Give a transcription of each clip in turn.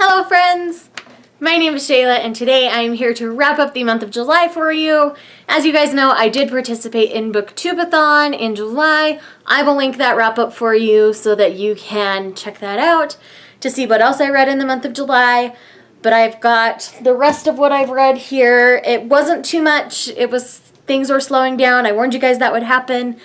Hello friends! My name is Shayla and today I am here to wrap up the month of July for you. As you guys know, I did participate in Booktubeathon in July. I will link that wrap up for you so that you can check that out to see what else I read in the month of July. But I've got the rest of what I've read here. It wasn't too much. Things were slowing down. I warned you guys that would happen.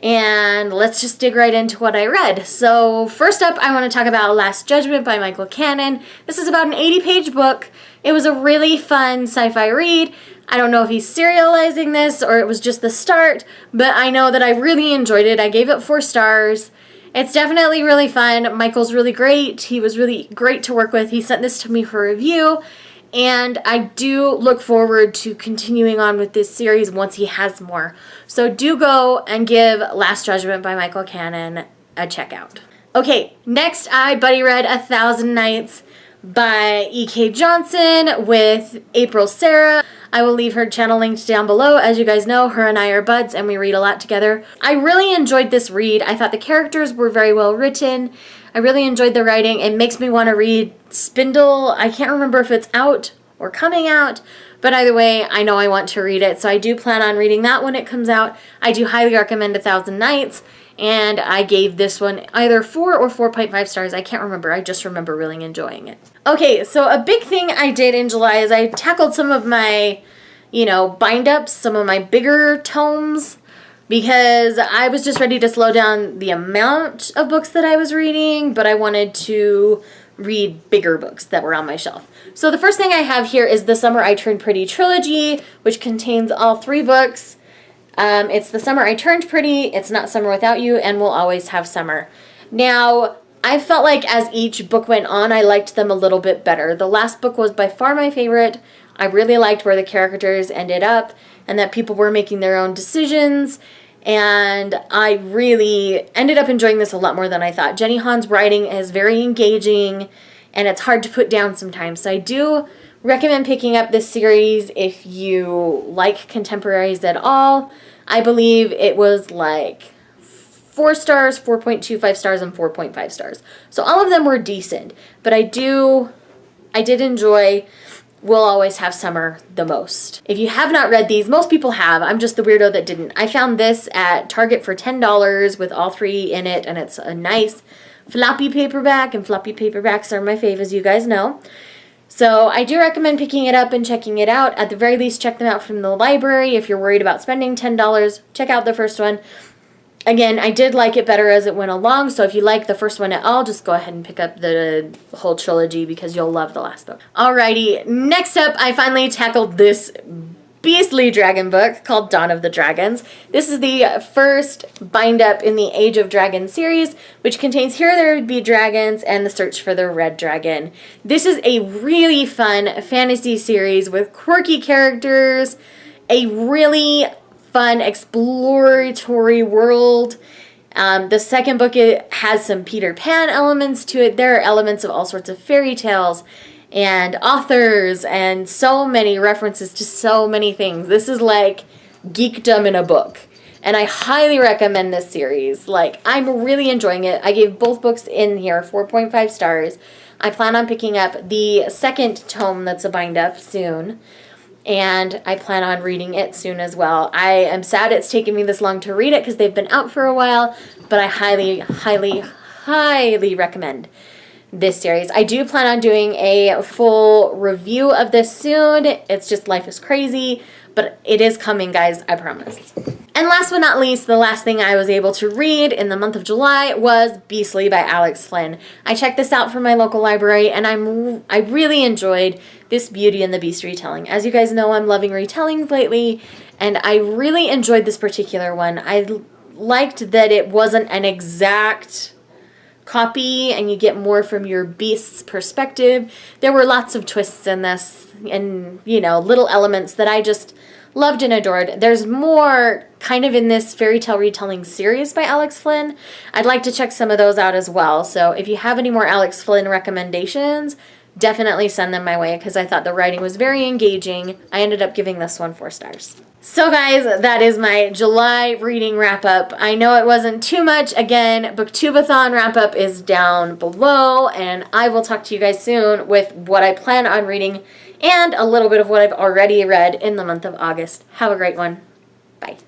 And let's just dig right into what I read. So first up, I want to talk about Last Judgement by Michael Cannon. This is about an 80-page book. It was a really fun sci-fi read. I don't know if he's serializing this or it was just the start, but I know that I really enjoyed it. I gave it 4 stars. It's definitely really fun. Michael's really great. He was really great to work with. He sent this to me for review. And I do look forward to continuing on with this series once he has more. So do go and give Last Judgement by Michael Cannon a check out. Okay, next I buddy read 1,000 Nights by E.K. Johnson with April Sarah. I will leave her channel linked down below. As you guys know, her and I are buds and we read a lot together. I really enjoyed this read. I thought the characters were very well written. I really enjoyed the writing. It makes me want to read Spindle. I can't remember if it's out or coming out, but either way, I know I want to read it, so I do plan on reading that when it comes out. I do highly recommend 1,000 Nights, and I gave this one either 4 or 4.5 stars. I can't remember. I just remember really enjoying it. Okay, so a big thing I did in July is I tackled some of my, bind-ups, some of my bigger tomes, because I was just ready to slow down the amount of books that I was reading, but I wanted to read bigger books that were on my shelf. So the first thing I have here is the Summer I Turned Pretty trilogy, which contains all 3 books. It's The Summer I Turned Pretty, It's Not Summer Without You, and We'll Always Have Summer. Now, I felt like as each book went on, I liked them a little bit better. The last book was by far my favorite. I really liked where the characters ended up and that people were making their own decisions. And I really ended up enjoying this a lot more than I thought. Jenny Han's writing is very engaging and it's hard to put down sometimes. So I do recommend picking up this series if you like contemporaries at all. I believe it was like 4 stars, 4.25 stars, and 4.5 stars. So all of them were decent, but I did enjoy We'll Always Have Summer the most. If you have not read these, most people have. I'm just the weirdo that didn't. I found this at Target for $10 with all 3 in it, and it's a nice floppy paperback, and floppy paperbacks are my fave, as you guys know. So I do recommend picking it up and checking it out. At the very least, check them out from the library. If you're worried about spending $10, check out the first one. Again, I did like it better as it went along, so if you like the first one at all, just go ahead and pick up the whole trilogy because you'll love the last book. Alrighty, next up, I finally tackled this beastly dragon book called Dawn of the Dragons. This is the first bind-up in the Age of Dragons series, which contains Here There Be Dragons and The Search for the Red Dragon. This is a really fun fantasy series with quirky characters, a really fun exploratory world. The second book, it has some Peter Pan elements to it. There are elements of all sorts of fairy tales and authors and so many references to so many things. This is like geekdom in a book. And I highly recommend this series. Like, I'm really enjoying it. I gave both books in here 4.5 stars. I plan on picking up the second tome that's a bind-up soon. And I plan on reading it soon as well. I am sad it's taken me this long to read it because they've been out for a while, but I highly, highly, highly recommend this series. I do plan on doing a full review of this soon. It's just life is crazy, but it is coming, guys, I promise. And last but not least, the last thing I was able to read in the month of July was Beastly by Alex Flynn. I checked this out from my local library, and I really enjoyed this Beauty and the Beast retelling. As you guys know, I'm loving retellings lately, and I really enjoyed this particular one. I liked that it wasn't an exact copy, and you get more from your beast's perspective. There were lots of twists in this, and, little elements that I just loved and adored. There's more kind of in this fairy tale retelling series by Alex Flynn. I'd like to check some of those out as well. So if you have any more Alex Flynn recommendations, definitely send them my way because I thought the writing was very engaging. I ended up giving this one 4 stars. So guys, that is my July reading wrap up. I know it wasn't too much. Again, Booktubeathon wrap up is down below, and I will talk to you guys soon with what I plan on reading and a little bit of what I've already read in the month of August. Have a great one. Bye.